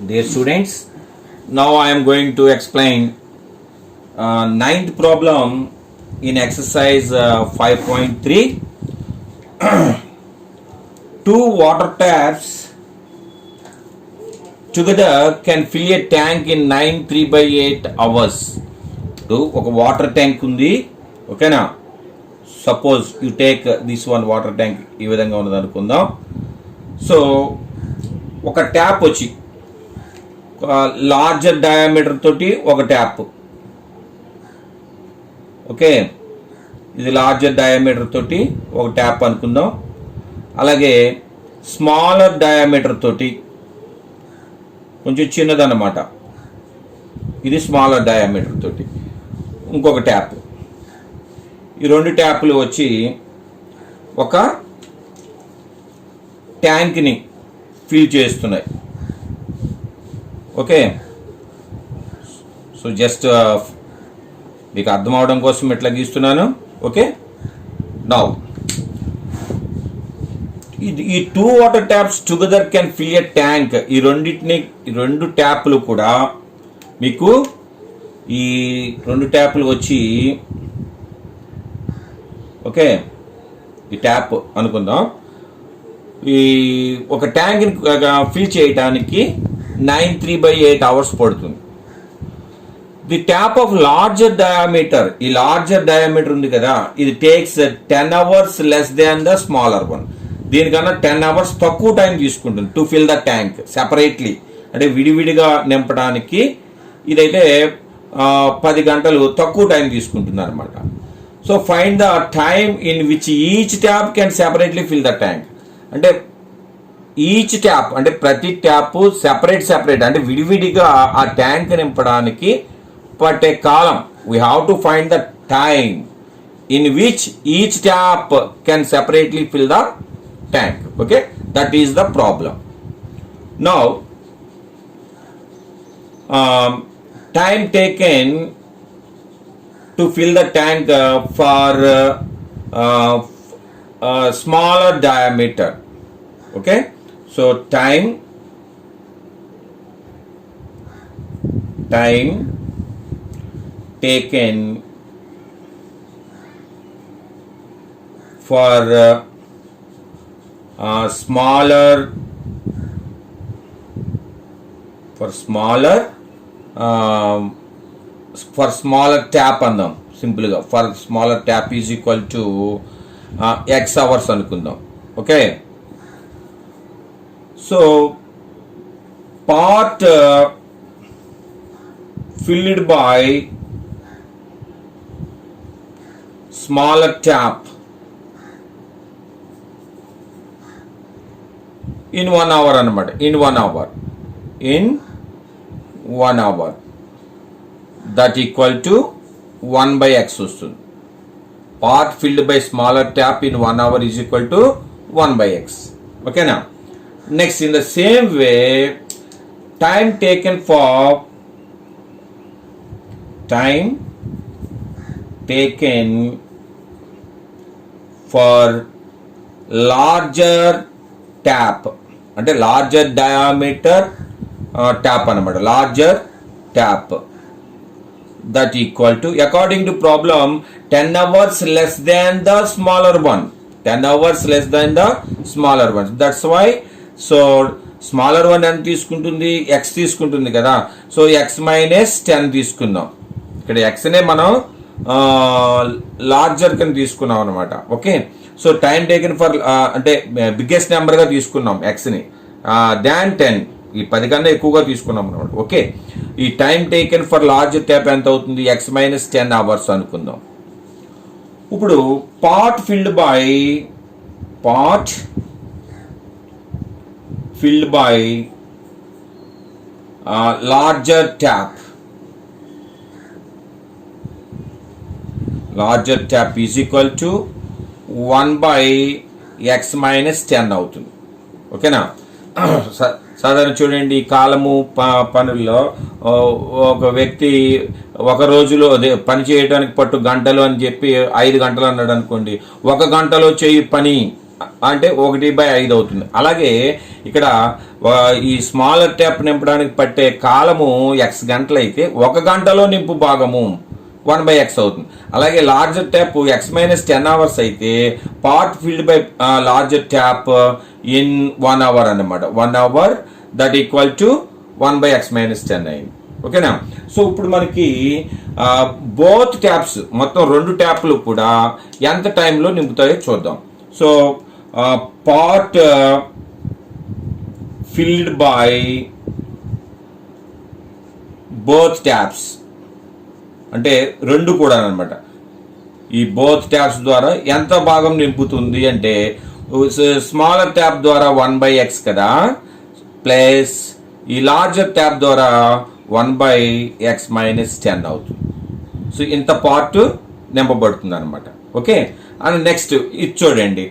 Dear students, now I am going to explain ninth problem in exercise 5.3. Two water taps together can fill a tank in 9 3/8 hours. ఒక water tank ఉంది, ఓకేనా? Suppose you take this one water tank ఈ విధంగా ఉన్నది అనుకుందాం. So ఒక tap వచ్చి larger diameter తోటి ఒక ట్యాప్, ఓకే, ఇది లార్జర్ డయామీటర్ తోటి ఒక ట్యాప్ అనుకుందాం. అలాగే స్మాలర్ డయామీటర్ తోటి కొంచెం చిన్నదన్నమాట, ఇది స్మాలర్ డయామీటర్ తోటి ఇంకొక ట్యాప్. ఈ రెండు ట్యాప్లు వచ్చి ఒక ట్యాంక్ని ఫిల్ చేస్తున్నాయి, ఓకే. సో జస్ట్ మీకు అర్థం అవడం కోసం ఇట్లా గీస్తున్నాను, ఓకే. నౌ ఈ two water taps together can fill a tank. ఈ రెండు ట్యాప్లు కూడా మీకు ఈ రెండు ట్యాప్లు వచ్చి, ఓకే, ఈ ట్యాప్ అనుకుందాం, ఈ ఒక ట్యాంక్ని ఫిల్ చేయడానికి 9 3/8 hours పడుతుంది. The tap of larger diameter, ఈ లార్జర్ డయామీటర్ ఉంది కదా, ఇది takes 10 hours less than the smaller one. దీనికన్నా 10 hours తక్కువ టైం తీసుకుంటుంది to fill the tank separately, అంటే విడివిడిగా నింపడానికి ఇదైతే 10 గంటలు తక్కువ టైం తీసుకుంటుంది అనమాట. So find the time in which each tap can separately fill the tank. అంటే ఈచ్ ట్యాప్ అంటే ప్రతి ట్యాప్ సెపరేట్ అంటే విడివిడిగా ఆ ట్యాంక్ నింపడానికి పట్టే కాలం. We have to find the time in which each tap can separately fill the tank, okay, that is the problem. Now time taken to fill the tank for smaller diameter, okay. So time taken for smaller tap అందాం సింపుల్గా. For smaller tap is equal to x hours అనుకుందాం, okay. So part filled by smaller tap in 1 hour అనమాట. in 1 hour that equal to 1/x వస్తుంది. part filled by smaller tap in 1 hour is equal to 1/x, okay. Now next, in the same way, time taken for larger tap అంటే larger diameter tap అనమాట, larger tap, that equal to according to problem 10 hours less than the smaller one. 10 hours less than the smaller one. That's why so smaller one ఎంత తీసుకుంటుంది, X తీసుకుంటుంది కదా. So x - 10 తీసుకుందాం. ఇక్కడ ఎక్స్నే మనం larger కింద తీసుకున్నాం అనమాట, okay. So time taken for అంటే బిగ్గెస్ట్ నెంబర్గా తీసుకున్నాం ఎక్స్ని, దాన్ 10, ఈ 10 కన్నా ఎక్కువగా తీసుకున్నాం అనమాట, ఓకే. ఈ time taken for larger tap ఎంత అవుతుంది, x - 10 hours అనుకుందాం. ఇప్పుడు part filled by larger tap is equal to 1/x - 10 అవుతుంది, ఓకేనా. సాధారణ చూడండి, ఈ కాలము పనుల్లో ఒక వ్యక్తి ఒక రోజులో అదే పని చేయడానికి పట్టు గంటలు అని చెప్పి 5 గంటలు అన్నాడు అనుకోండి, 1 గంటలో చేయి పని అంటే 1/5 అవుతుంది. అలాగే ఇక్కడ ఈ స్మాలర్ ట్యాప్ నింపడానికి పట్టే కాలము ఎక్స్ గంటలు అయితే 1 గంటలో నింపు భాగము 1/x అవుతుంది. అలాగే లార్జర్ ట్యాప్ x-10 అవర్స్ అయితే part filled by larger tap in 1 hour అన్నమాట. 1 hour that equal to 1/x-10 అయింది. ఓకేనా. సో ఇప్పుడు మనకి బోత్ ట్యాప్స్ మొత్తం 2 ట్యాప్లు కూడా ఎంత టైంలో నింపుతాయో చూద్దాం. So part filled by both taps అంటే 2 కూడా అనమాట. ఈ బోత్ ట్యాప్స్ ద్వారా ఎంత భాగం నింపుతుంది అంటే స్మాలర్ ట్యాప్ ద్వారా 1/x కదా, ప్లస్ ఈ లార్జర్ ట్యాప్ ద్వారా 1/x-10 అవుతుంది. సో ఇంత పార్ట్ నింపబడుతుంది అనమాట. ఓకే. అండ్ నెక్స్ట్ ఇది చూడండి,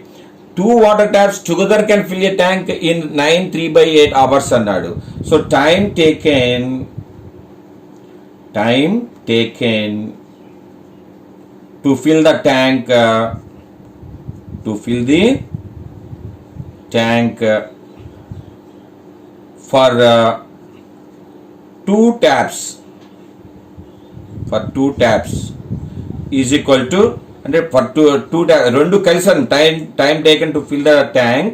2 water taps together can fill a tank in 9 3/8 hours అన్నాడు. So time taken to fill the tank for 2 taps is equal to అంటే for two రెండు కలిసి time taken to fill the tank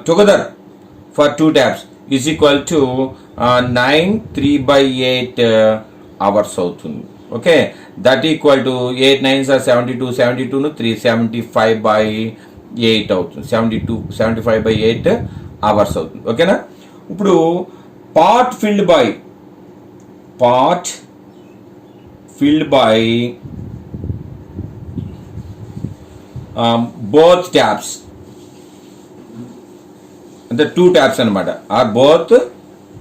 together for 2 taps is equal to 9 3/8 hours అవుతుంది. Okay. That equal to 8 9s are 72 ను 375/8 అవుతుంది. 75/8 hours అవుతుంది. ఓకేనా. ఇప్పుడు part filled by both taps అంటే 2 ట్యాప్స్ అనమాట, ఆర్ బోత్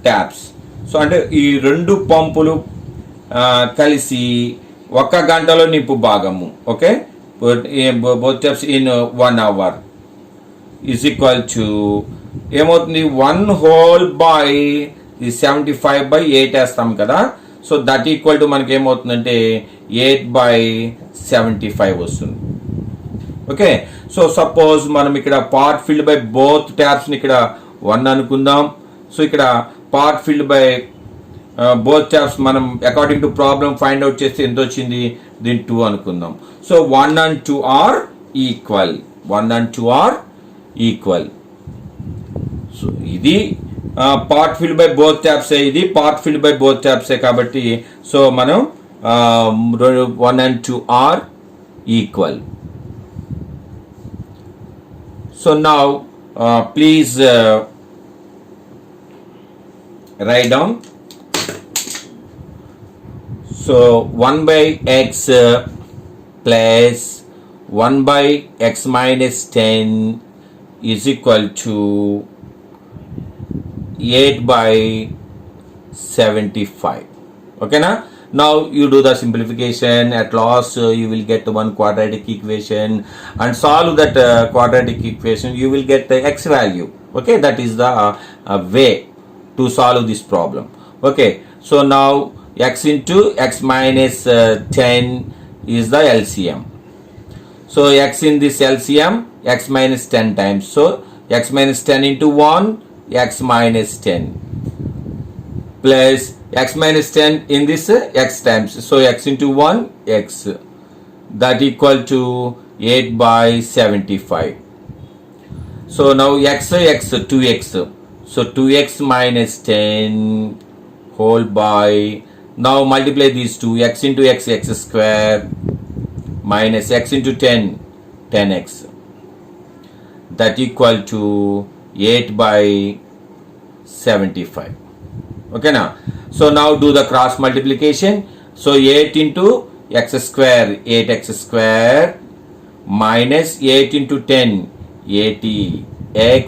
ట్యాప్స్. సో అంటే ఈ 2 పంపులు కలిసి 1 గంటలో నింపు భాగము. Okay. Both taps in 1 hour is equal to ఏమవుతుంది 1 హోల్ బై 75/8 వేస్తాం కదా. సో దట్ ఈక్వల్ టు మనకి ఏమవుతుందంటే 8/75 వస్తుంది. ఓకే. సో సపోజ్ మనం ఇక్కడ పార్ట్ ఫిల్డ్ బై బోత్ ట్యాప్స్ని ఇక్కడ 1 అనుకుందాం. సో ఇక్కడ part filled by both taps మనం according to problem find out చేస్తే ఎంత వచ్చింది, దీని 2 అనుకుందాం. So 1 and 2 are equal. So ఇది పార్ట్ ఫిల్డ్ బై బోత్ ట్యాప్సే, ఇది పార్ట్ ఫిల్డ్ బై బోత్ ట్యాప్సే కాబట్టి సో మనం 1 and 2 are equal. So now please write down. So 1/x plus 1/x-10 is equal to 8/75. Okay na? Now you do the simplification. At last you will get one quadratic equation and solve that quadratic equation. You will get the x value. Okay, that is the way to solve this problem. Okay, so now x into x-10 is the LCM. So x in this LCM, x-10 times. So x-10 into 1, x-10 plus x-10 in this x times. So x into 1, x, that equal to 8/75. So now x 2x. So 2x minus 10 whole by, now multiply these two, x into x, x square minus x into 10, 10x, that equal to 8/75. Okay now. So now do the cross multiplication. So 8 into x square, 8x square minus 8 into 10, 80x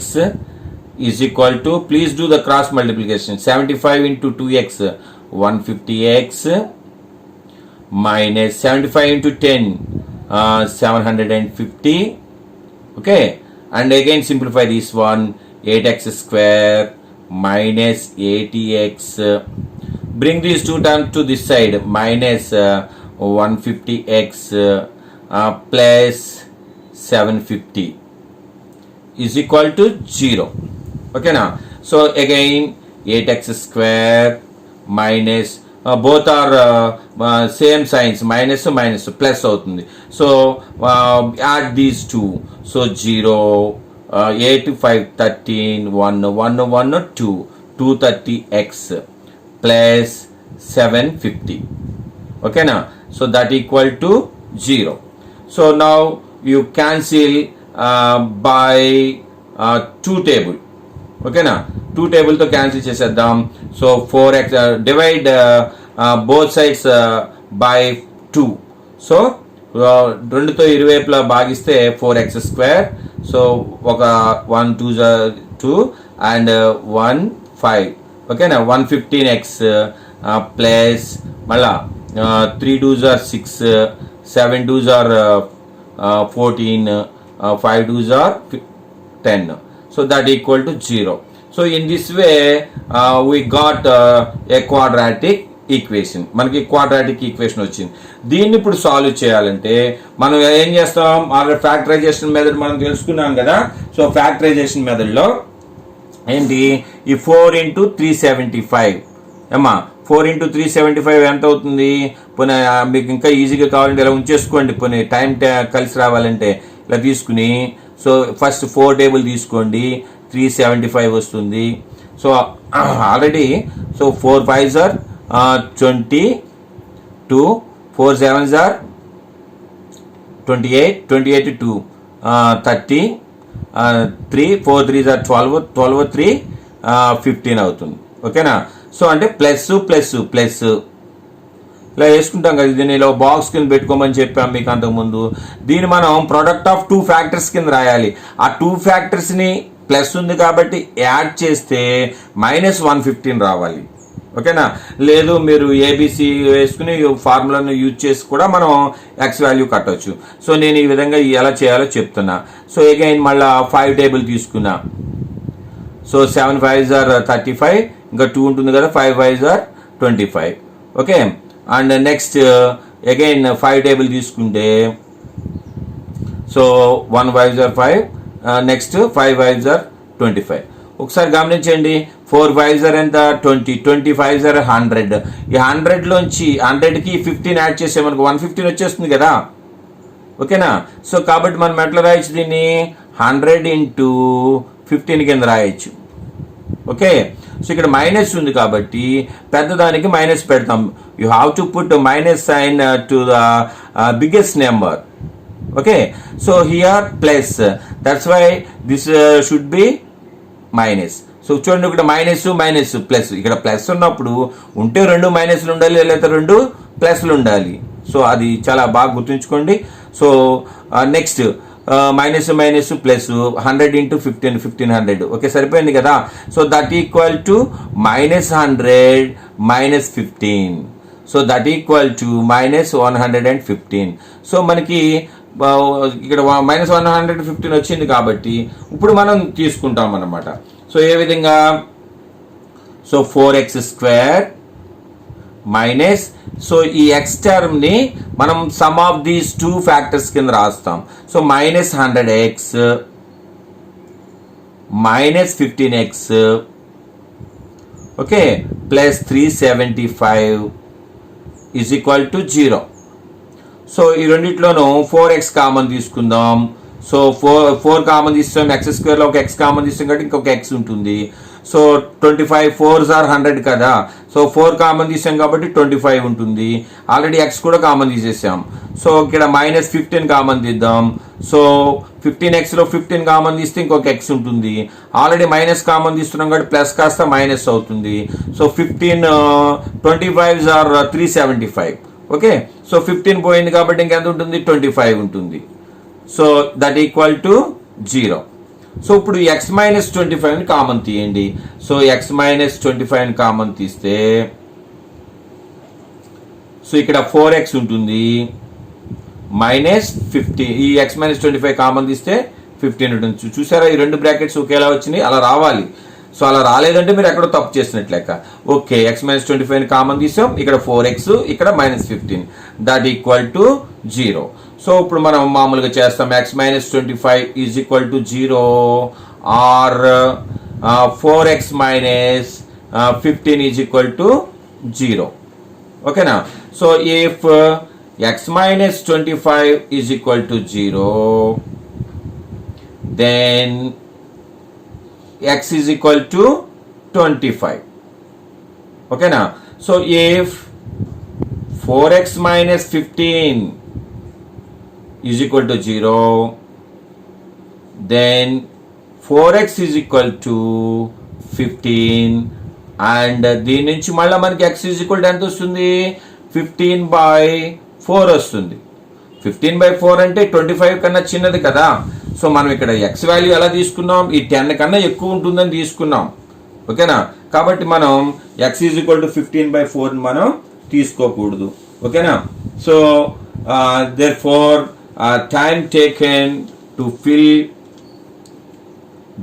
is equal to, please do the cross multiplication, 75 into 2x, 150x minus 75 into 10, 750. Okay, and again simplify this one, 8x square minus 80x, bring these two terms to this side, minus 150x plus 750 is equal to 0. Okay now. So again 8x square minus both are same signs, minus plus అవుతుంది. So add these two. So 0, 8, 5, 13, 1, 1, 1, 2, 230x plus 750. Okay now, so that equal to 0. So now you cancel by 2 table. Okay na, 2 table తో cancel చేసేద్దాం. So 4x divide both sides by 2. So 2తో ఇరువైపులా భాగిస్తే 4x square. So ఒక 1 2 2 and 1 5. ఓకేనా, 115x plus మళ్ళా 3 2s are 6, 7 2s are 14, 5 2s are 10. So that equal to 0. So in this way we got a quadratic equation. మనకి quadratic equation వచ్చింది. దీన్ని ఇప్పుడు సాల్వ్ చేయాలంటే మనం ఏం చేస్తాం, ఆల్రెడీ ఫ్యాక్టరైజేషన్ మెథడ్ మనం తెలుసుకున్నాం కదా. సో ఫ్యాక్టరైజేషన్ మెథడ్లో ఏంటి, ఈ 4 into 375 ఏమా 4 into 375 ఎంత అవుతుంది? పోనీ మీకు ఇంకా ఈజీగా కావాలంటే ఇలా ఉంచేసుకోండి, పోనీ టైం కలిసి రావాలంటే ఇలా తీసుకుని. సో ఫస్ట్ 4 టేబుల్ తీసుకోండి, 375 వస్తుంది. So already so 4 5s are 22, 4 7s are 28, 28 2 30, 3 4 3s are 12, 12 3 15 అవుతుంది. ఓకేనా. సో అంటే ప్లస్ ప్లస్ ప్లస్ ఇలా వేసుకుంటాం కదా. దీన్ని ఇలా బాక్స్ కింద పెట్టుకోమని చెప్పాం మీకు అంతకుముందు. దీన్ని మనం ప్రొడక్ట్ ఆఫ్ 2 ఫ్యాక్టర్స్ కింద రాయాలి. ఆ 2 ఫ్యాక్టర్స్ని ప్లస్ ఉంది కాబట్టి యాడ్ చేస్తే -115 రావాలి. ఓకేనా. లేదు మీరు ఏబిసి వేసుకుని ఫార్ములాను యూజ్ చేసి కూడా మనం ఎక్స్ వాల్యూ కట్టవచ్చు. సో నేను ఈ విధంగా ఎలా చేయాలో చెప్తున్నా. సో అగైన్ మళ్ళీ 5 టేబుల్ తీసుకున్నా. సో 7 5s are 35, ఇంకా 2 ఉంటుంది కదా, 5 5s are 25. Okay. And next again 5 table తీసుకుంటే so 1 5s are 5, next 5 5s are 25. ఒకసారి గమనించండి, 4 5s are ఎంత, 20, 25s are 100. ఈ 100లోంచి 100కి 15 యాడ్ చేసే మనకు 115 వచ్చేస్తుంది కదా. ఓకేనా. సో కాబట్టి మనం ఎట్లా రాయొచ్చు దీన్ని, 100 into 15 కింద రాయొచ్చు. ఓకే. సో ఇక్కడ మైనస్ ఉంది కాబట్టి పెద్దదానికి మైనస్ పెడతాం. You have to put minus sign to the biggest number. Okay. So here plus, that's why this should be minus. So చూడండి, ఇక్కడ మైనస్ మైనస్ ప్లస్. ఇక్కడ ప్లస్ ఉన్నప్పుడు ఉంటే 2 మైనస్లు ఉండాలి, లేదా 2 ప్లస్లు ఉండాలి. సో అది చాలా బాగా గుర్తుంచుకోండి. So next minus minus plus 100 into 15, 1500. Okay, సరిపోయింది కదా. So that equal to -100 -15. So that equal to -115. So మనకి ఇక్కడ -115 వచ్చింది కాబట్టి ఇప్పుడు మనం తీసుకుంటాం అన్నమాట. సో ఏ విధంగా, so 4x square minus, so ఈ ఎక్స్ టర్మ్ ని మనం సమ్ ఆఫ్ దీస్ 2 ఫ్యాక్టర్స్ కింద రాస్తాం. So -100x -15x okay plus 375 is equal to 0. So ఈ రెండిట్లోనూ 4x కామన్ తీసుకుందాం. సో 4 కామన్ తీస్తాం, ఎక్స్ స్క్వేర్లో ఒక ఎక్స్ కామన్ తీస్తాం కాబట్టి ఇంకొక ఎక్స్ ఉంటుంది. సో 25 4s are 100 కదా. సో 4 కామన్ తీసాం కాబట్టి 25 ఉంటుంది. ఆల్రెడీ ఎక్స్ కూడా కామన్ తీసేసాం. సో ఇక్కడ -15 కామన్ తీద్దాం. సో 15xలో 15 కామన్ తీస్తే ఇంకొక ఎక్స్ ఉంటుంది. ఆల్రెడీ మైనస్ కామన్ తీస్తున్నాం కాబట్టి ప్లస్ కాస్త మైనస్ అవుతుంది. So 15 25s are 375. Okay. So 15 పోయింది కాబట్టి ఇంకెంత ఉంటుంది, 25 ఉంటుంది. So that equal to 0. So ఇప్పుడు x -25 కామన్ తీయండి. సో x -25 కామన్ తీస్తే సో ఇక్కడ 4x ఉంటుంది, -15. ఈ x -25 కామన్ తీస్తే 15 ఉంటుంది. చూసారా, ఈ 2 బ్రాకెట్స్ ఒకేలా వచ్చినాయి. అలా రావాలి. సో అలా రాలేదంటే మీరు ఎక్కడో తప్పు చేసినట్లు లెక్క. ఓకే, x -25 కామన్ తీసాం, ఇక్కడ 4x, ఇక్కడ -15. That equal to 0. సో ఇప్పుడు మనం మామూలుగా చేస్తాం. x -25 is equal to 0 or 4x minus 15 is equal to 0. Okay now, so if x minus 25 is equal to 0, then x is equal to 25. Okay now, so if 4x minus 15 is equal to 0, then 4x is equal to 15, and దీని నుంచి మళ్ళీ మనకి x is equal to ఎంత వస్తుంది, 15/4 వస్తుంది. 15/4 అంటే 25 కన్నా చిన్నది కదా. సో మనం ఇక్కడ x వాల్యూ ఎలా తీసుకున్నాం, ఈ 10 కన్నా ఎక్కువ ఉంటుందని తీసుకున్నాం. ఓకేనా, కాబట్టి మనం x is equal to 15/4 మనం తీసుకోకూడదు. ఓకేనా, so therefore time taken to fill,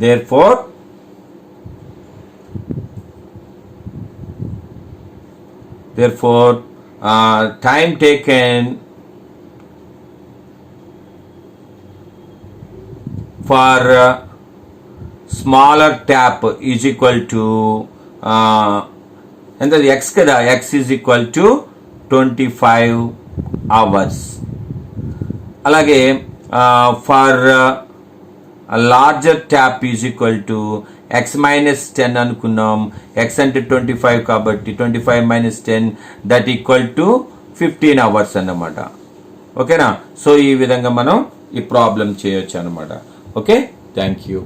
therefore time taken for smaller tap is equal to ఎంతది x కదా, x is equal to 25 hours. అలాగే for larger tap is equal to x minus 10 అనుకున్నాం. x అంటే 25 కాబట్టి 25 minus 10 that equal to 15 hours అన్నమాట. ఓకేనా, so ఈ విధంగా మనం ఈ ప్రాబ్లం చేయొచ్చు అన్నమాట. Okay, thank you.